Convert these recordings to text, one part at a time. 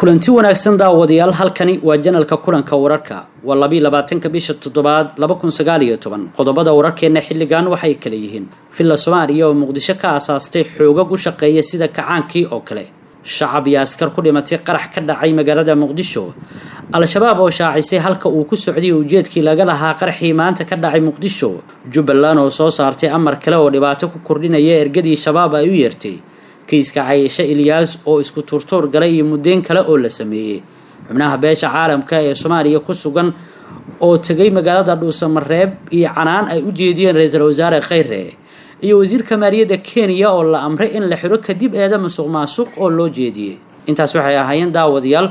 kulanti wanaagsan daawadayaal halkani waa janalka kulanka wararka waa 22 bisha 7 2019 qodobada wararkeena xilligan waxay kala yihiin filla Soomaaliya oo Muqdisho ka aasaastay xoogag u shaqeeya sida kacaankii oo kale shacab iyo askar ku dhimatay qarax ka dhacay magaalada Muqdisho al-shabaab oo shaacisay halka uu ku socday ujeedkii laga lahaa qaraxii maanta ka dhacay Muqdisho Jubbaland oo soo saartay amar kale oo dhibaato ku kordhinaya ergadii shabaab ay u yeertay kiiska Aisha Ilyas oo isku turtoor galay iyo mudeen kale oo la sameeyay xubnaha beesha caalamka ee Soomaaliya ku sugan oo tagay magaalada Dhuusamareeb iyo canaan ay u jeediyeen ra'iisul wasaare Khayre iyo wasiirka maaliyadda Kenya oo la amray in la xiro kadib eedam musuqmaasuq oo loo jeediyay intaas waxay ahaayeen daawadayaal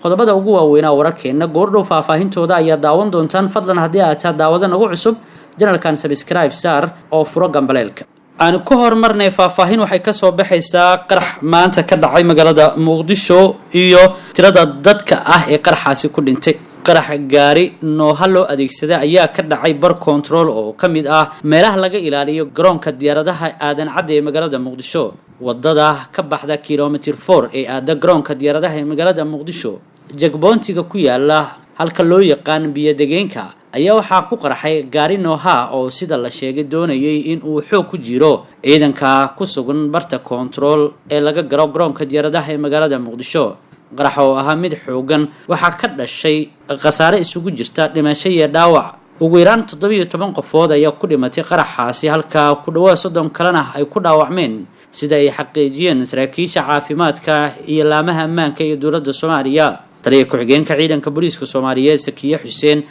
qodobada ugu waaweyn wararkeena goordhow faahfaahintooda ayaa daawan doontaan fadlan haddii aad tahay daawada nagu cusub janalkan subscribe saar oo furo gambaleelka aan ku hormarnay faahfaahin waxay ka soo baxaysaa qarax maanta ka dhacay magaalada Muqdisho iyo tirada dadka ah ee qaraxaasi ku dhintay qarax gaari nooha loo adeegsaday ayaa ka dhacay bar control oo kamid ah meelaha laga ilaaliyo garoonka diyaaradaha aadan cad ee magaalada Muqdisho wadada ka baxda kilometer 4 ee aada garoonka diyaaradaha ee magaalada Muqdisho jagboontiga ku yaala halka loo yaqaan biyo-degeenka ayaa waxaa ku qaraxay gaari nooha oo sida la sheegay doonayay in uu xoog ku jiro ciidanka ku sugan barta control ee laga garo garoonka diyaaradaha ee magaalada Muqdisho qarax oo ahaa mid xoogan waxaa ka dhashay khasaare isugu jirta dhimasho iyo dhaawac ugu yaraan 17 qofood ayaa ku dhimatay qaraxaasi halka ku dhawaad 30 kalena ay ku dhaawacmeen sida ay xaqiijiyeen saraakiisha caafimaadka iyo laamaha ammaanka ee dowladda Soomaaliya taliye ku-xigeenka ciidanka booliiska Soomaaliyeed Sakiye Xuseen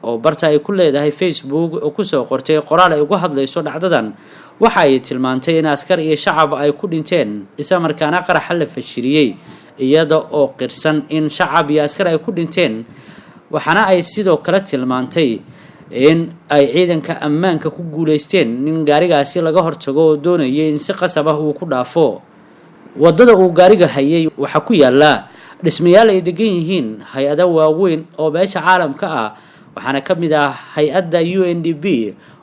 oo barta ay ku leedahay Facebook oo ku soo qortay qoraal ay uga hadlayso dhacdadan waxa ay tilmaantay in askar iyo shacab ay ku dhinteen isla markaana qarax la fashiliyay iyada oo qirsan in shacab iyo askar ay ku dhinteen waxana ay sidoo kale tilmaantay in ay ciidanka ammaanka ku guuleysteen in gaarigaasi laga hortago oo doonayay in si qasab ah uu ku dhaafo wadada uu gaariga hayay waxa ku yaala dhismayaal ay degan yihiin hay'ado waaweyn oo beesha caalamka ah waxaana kamid ah hay'adda UNDP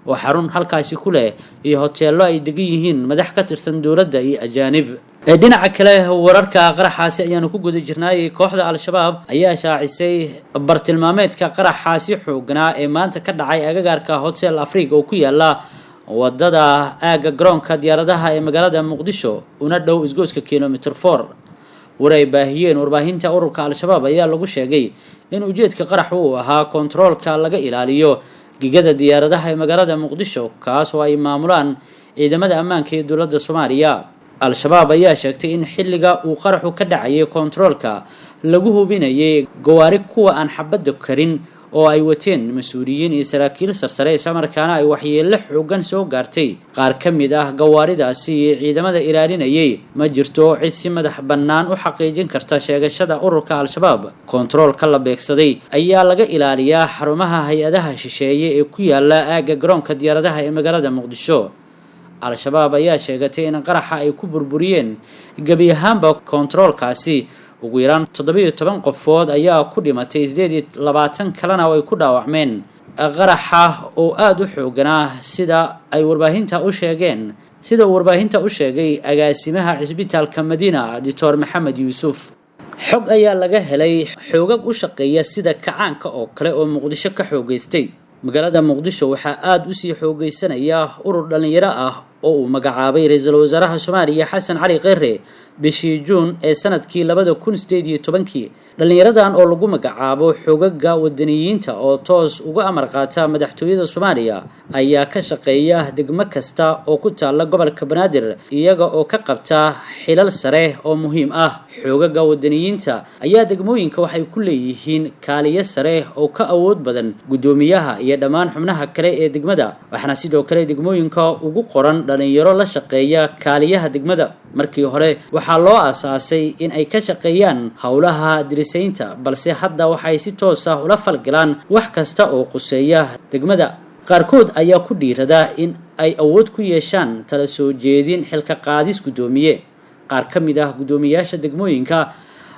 oo xarun halkaasi ku leh iyo hoteelo ay degan yihiin madax ka tirsan dowladda iyo ajaanib dhinaca kale wararka qaraxaasi ayaanu ku guda jirnay kooxda al-shabaab ayaa shaacisay bartilmaameedka qaraxaasi xoognaa ee maanta ka dhacay agagaarka Hotel Africa oo ku yaala wadada aaga garoonka diyaaradaha ee magaalada Muqdisho una dhow isgoyska kilometer 4 waray baahiyeen warbaahinta ururka al-shabaab ayaa lagu sheegay in ujeedka qarax uu ahaa controlka laga ilaaliyo gigada diyaaradaha ee magaalada Muqdisho kaas oo ay maamulaan ciidamada ammaanka ee dowladda Soomaaliya al-shabaab ayaa sheegtay in xilliga uu qaraxu ka dhacay controlka lagu hubinayay gawaari kuwa aan xabada karin oo ay wateen mas'uuliyiin iyo saraakiil sarsare isla markaana ay waxyeello xoogan soo gaartay qaar kamid ah gawaaridaasi ciidamada ilaalinayay ma jirto cid si madax bannaan u xaqiijin karta sheegashada ururka al-shabaab controlka la beegsaday ayaa laga ilaaliyaa xarumaha hay'adaha shisheeye ee ku yaala aaga garoonka diyaaradaha ee magaalada Muqdisho al-shabaab ayaa sheegatay in qaraxa ay ku burburiyeen gabi ahaanba controlkaasi ugu yaraan 17 qofood ayaa ku dhimatay 28 kalena way ku dhaawacmeen qaraxa oo aad u xooganaa sida ay warbaahinta u sheegay agaasimaha cisbitaalka Madiina Dr. Maxamed Yuusuf xog ayaa laga helay xoogag u shaqeeya sida kacaanka oo kale oo Muqdisho ka xoogeystay magaalada Muqdisho waxa aad u sii xoogeysanaya urur dhalinyaro ah oo uu magacaabay ra'iisul wasaaraha Soomaaliya Xasan Cali Khayre bishii June ee sanadkii 2018 dhalinyaradan oo lagu magacaabo xoogaga wadaniyiinta oo toos uga amar qaata madaxtooyada Soomaaliya ayaa ka shaqeeya degmo kasta oo ku taala gobolka Banaadir iyaga oo ka qabta xilal sare oo muhiim ah xoogaga wadaniyiinta ayaa degmooyinka waxay ku leeyihiin kaaliye sare oo ka awood badan gudoomiyaha iyo dhammaan xubnaha kale ee degmada waxana sidoo kale degmooyinka ugu qoran dhalinyaro la shaqeeya kaaliyaha degmada markii hore waxaa loo aasaasay in ay ka shaqeeyaan hawlaha dirisaynta balse hadda waxay si toos ah ula falgalaan wax kasta oo quseeya degmada qaarkood ayaa ku dhiirada in ay awood ku yeeshaan tala soo jeedin xilka qaadis gudoomiye qaar kamid ah gudoomiyaasha degmooyinka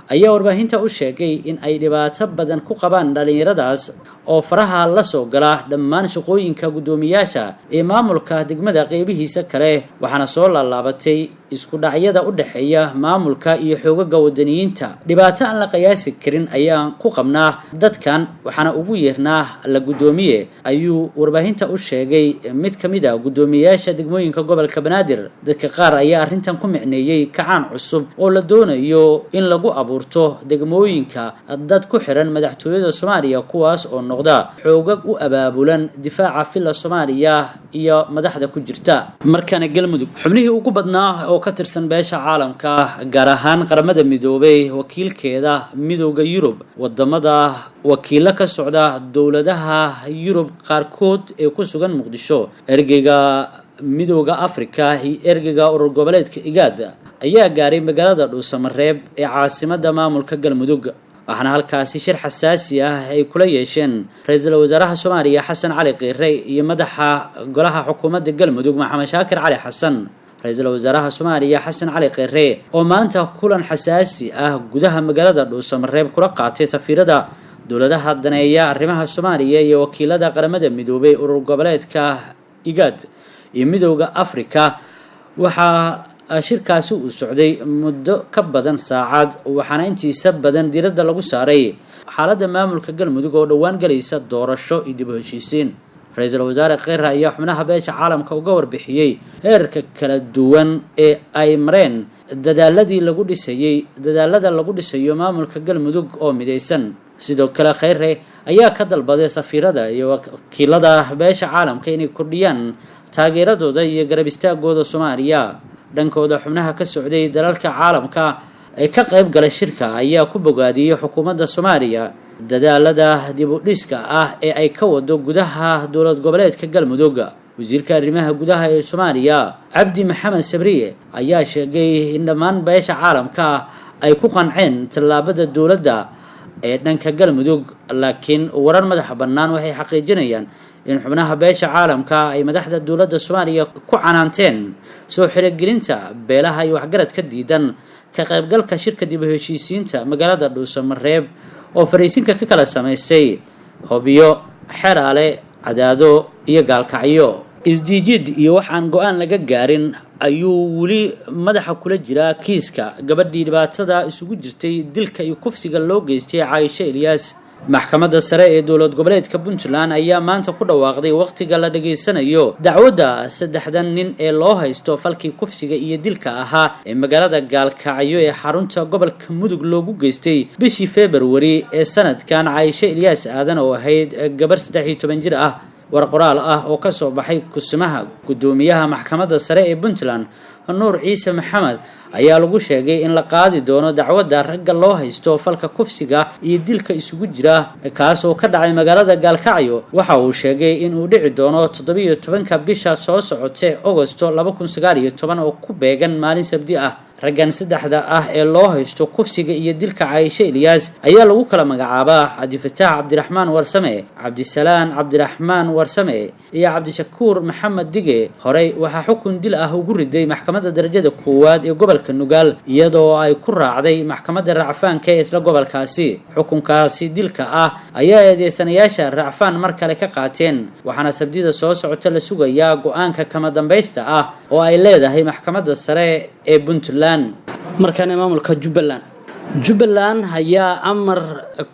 ayaa warbaahinta u sheegay in ay dhibaato badan ku qabaan dhalinyaradaas oo faraha la soo gala dhammaan shaqooyinka gudoomiyaasha ee maamulka degmada qeybihiisa kale waxaana soo laalaabatay isku dhacyada u dhaxeeya maamulka iyo xoogagga wadaniyiinta dhibaato aan la qiyaasi karin ayaan ku qabnaa dadkan waxaana ugu yeernaa la gudoomiye ayuu warbaahinta u sheegay mid ka mid ah gudoomiyaasha degmooyinka gobolka Banaadir dadka qaar ayaa arrintan ku micneeyay kacaan cusub oo la doonayo in lagu abuurto degmooyinka dad ku xiran madaxtooyada Soomaaliya kuwaas oo noqda xoogag u abaabulan difaaca filla Soomaaliya iyo madaxda ku jirta markana galmudug xubnihii ugu badnaa oo ka tirsan beesha caalamka gaar ahaan qaramada midoobay wakiilkeeda midowga Yurub wadamada wakiilo ka socda dawladaha Yurub qaarkood ee ku sugan Muqdisho ergeyga midowga Afrika iyo ergeyga urur goboleedka IGAD ayaa gaaray magaalada Dhuusamareeb ee caasimadda maamulka galmudug waxaana halkaasi shir xasaasi ah ay kula yeesheen ra'iisul wasaaraha Soomaaliya Xasan Cali Qiire iyo madaxa golaha xukuumadda galmudug Maxamed Shaakir Cali Xasan ra'iisul wasaaraha Soomaaliya Xasan Cali Qiire oo maanta kulan xasaasi ah gudaha magaalada Dhuusamareeb kula qaatay safiirada dawladaha daneeya arrimaha Soomaaliya iyo wakiilada qaramada midoobay urur goboleedka IGAD iyo midowga Afrika waxa shirkaasi uu socday muddo ka badan saacad waxaana intiisa badan diiradda lagu saaray xaaladda maamulka galmudug oo dhawaan galaysa doorasho iyo dib u heshiisiin ra'iisul wasaare Qiire ayaa xubnaha beesha caalamka uga warbixiyay heerka kala duwan ee ay mareen dadaalada lagu dhisayo maamulka galmudug oo mideysan sidoo kale Qiire ayaa ka dalbaday safiirada iyo wakiilada beesha caalamka inay kordhiyaan taageeradooda iyo garab istaagooda Soomaaliya dhankooda xubnaha ka socday dalalka caalamka ee ka qayb galay shirka ayaa ku bogaadiyay xukuumadda Soomaaliya dadaalada dib u dhiska ah ee ay ka wado gudaha dowlad goboleedka galmudug wasiirka arrimaha gudaha ee Soomaaliya Cabdi Maxamed Sabriye ayaa sheegay in dhammaan beesha caalamka ay ku qanceen tallaabada dowladda ee dhanka galmudug laakiin warar madax bannaan waxay xaqiijinayaan in xubnaha beesha caalamka ay madaxda dawladda Soomaaliya ku canaanteen soo xirigelinta beelaha iyo waxgarad ka diidan ka qaybgalka shirka dib u heshiisiinta magaalada Dhuusamareeb oo fariisinka ka kala sameystay Hoobiyo Xeraale Cadaado iyo Gaalkacyo isdiijid iyo waxaan go'aan laga gaarin ayuu wali madaxa kula jira kiiska gabadhii dhibaatada isugu jirtay dilka iyo kufsiga loo geystay Caaisha Ilyas maxkamadda sare ee dowlad goboleedka Puntland ayaa maanta ku dhawaaqday waqtiga la dhageysanayo dacwadda saddexdan nin ee loo haysto falkii kufsiga iyo dilka ahaa ee magaalada Gaalkacyo ee xarunta gobolka Mudug loogu geystay bishii February ee sanadkan Caaisha Ilyas aadan oo ahayd gabar 13 jir ah war qoraal ah oo ka soo baxay kusimaha gudoomiyaha maxkamadda sare ee Puntland Nuur Ciise Maxamed ayaa lagu sheegay in la qaadi doono dacwadda ragga loo haysto falka kufsiga iyo dilka isugu jira kaas oo ka dhacay magaalada Gaalkacyo waxa uu sheegay in uu dhici doono 17 bisha soo socotay Agoosto 2019 oo ku beegan maalin Sabti ah raggan saddexda ah ee loo haysto kufsiga iyo dilka Caaisha Ilyas ayaa lagu kala magacaabaa Cabdi Fataax Cabdiraxmaan Warsame Cabdisalaan Cabdiraxmaan Warsame iyo Cabdishakuur Maxamed Dige horey waxa xukun dil ah ugu riday maxkamadda darajada koowaad ee gobolka Nugaal iyadoo ay ku raacday maxkamadda racfaanka ee isla gobolkaasi xukunkaasi dilka ah ayaa eedeysanayaasha racfaan mar kale ka qaateen waxaana Sabtida soo socota la sugayaa go'aanka kama dambaysta ah oo ay leedahay maxkamadda sare ee Puntland markana maamulka Jubbaland ayaa amar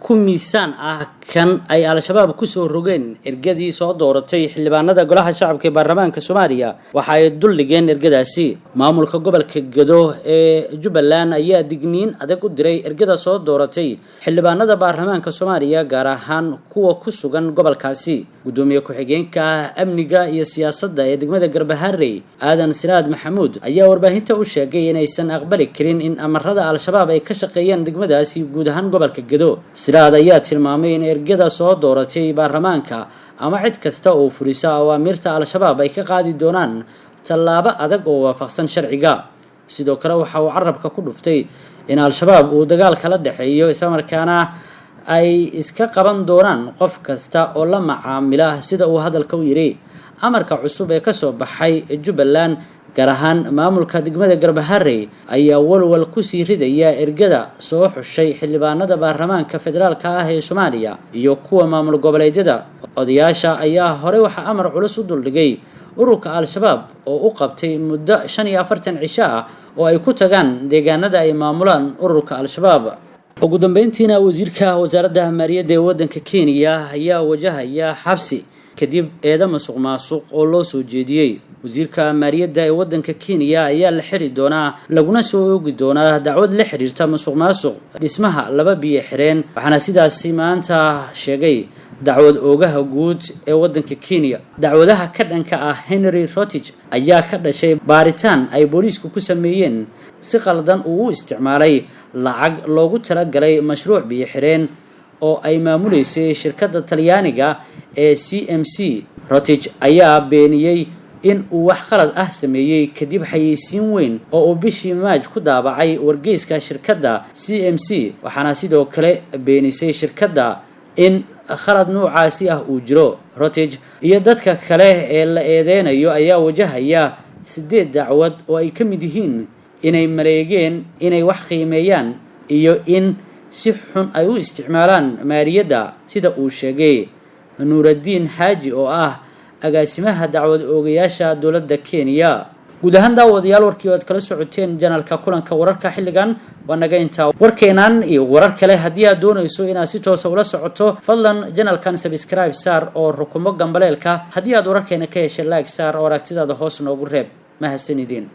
ku miisaan ah kan ay al-shabaab ku soo rogeen ergadii soo dooratay xildhibaanada golaha shacabka ee baarlamaanka Soomaaliya waxa ay dulligeen ergadaasi maamulka gobolka Gado ee Jubbaland ayaa digniin adag u diray ergada soo dooratay xildhibaanada baarlamaanka Soomaaliya gaar ahaan kuwa ku sugan gobolkaasi gudoomiye ku-xigeenka amniga iyo siyaasadda ee degmada Garbaharey Aadan Siraad Maxamuud ayaa warbaahinta u sheegay in aysan aqbali karin in amarada al-shabaab ay ka shaqeeyaan degmadaasi guud ahaan gobolka Gado Siraad ayaa tilmaamay in ergada soo dooratay baarlamaanka ama cid kasta oo furisa awaamirta al-shabaab ay ka qaadi doonaan tallaabo adag oo waafaqsan sharciga sidoo kale waxa uu carabka ku dhuftay in al-shabaab uu dagaal kala dhaxeeyo isla markaana ay iska qaban doonaan qof kasta oo la macaamila sida uu hadalka u yiri amarka cusub ee ka soo baxay Jubbaland gaar ahaan maamulka degmada Garbaharey ayaa walwal ku sii ridaya ergada soo xushay xildhibaanada baarlamaanka federaalka ah ee Soomaaliya iyo kuwa maamul goboleedyada. Odayaasha ayaa hore waxa amar culus u duldhigay ururka Al-Shabaab oo u qabtay muddo 45 cisho ah oo ay ku tagaan deegaanada ay maamulaan ururka Al-Shabaab. ugu dambeyntiina wasiirka wasaaradda maaliyadda ee waddanka Kenya ayaa wajahaya xabsi kadib eedo musuqmaasuq oo loo soo jeediyay. wasiirka maaliyadda ee waddanka Kenya ayaa la xiri doonaa laguna soo oogi doonaa dacwad la xiriirta musuqmaasuq dhismaha laba biyo xireen, waxaana sidaasi maanta sheegay dacwad oogaha guud ee waddanka Kenya. dacwadaha ka dhanka ah Henry Rotich ayaa ka dhashay baaritaan ay booliisku ku sameeyeen si qaldan uu u isticmaalay lacag loogu talagalay mashruuc biyo xireen oo ay maamuleysay shirkadda Talyaaniga ee CMC. Rotich ayaa beeniyay in uu wax qalad ah sameeyay kadib xayeysiin weyn oo uu bishii Maaj ku daabacay wargeyska shirkadda CMC, waxaana sidoo kale beenisay shirkadda in khalad noocaasi ah uu jiro. Rotich iyo dadka kale ee la eedeynayo ayaa wajahaya 8 dacwad oo ay ka mid yihiin inay maleegeen inay wax qiimeeyaan iyo in si xun ay u isticmaalaan maaliyadda, sida uu sheegay Nuruddin Haji oo ah agaasimaha dacwad oogayaasha dowladda Kenya. guud ahaan daawadayaal warkii aad kala socoteen janalka kulanka wararka xilligan waa naga intaa. warkeenan iyo warar kale haddii aad doonayso inaad si toos ah ula socoto fadlan janalkan subscribe saar oo rukumo gambaleelka. haddii aad wararkeena ka heshay like saar oo aragtidaada hoos noogu reeb. mahadsanidin.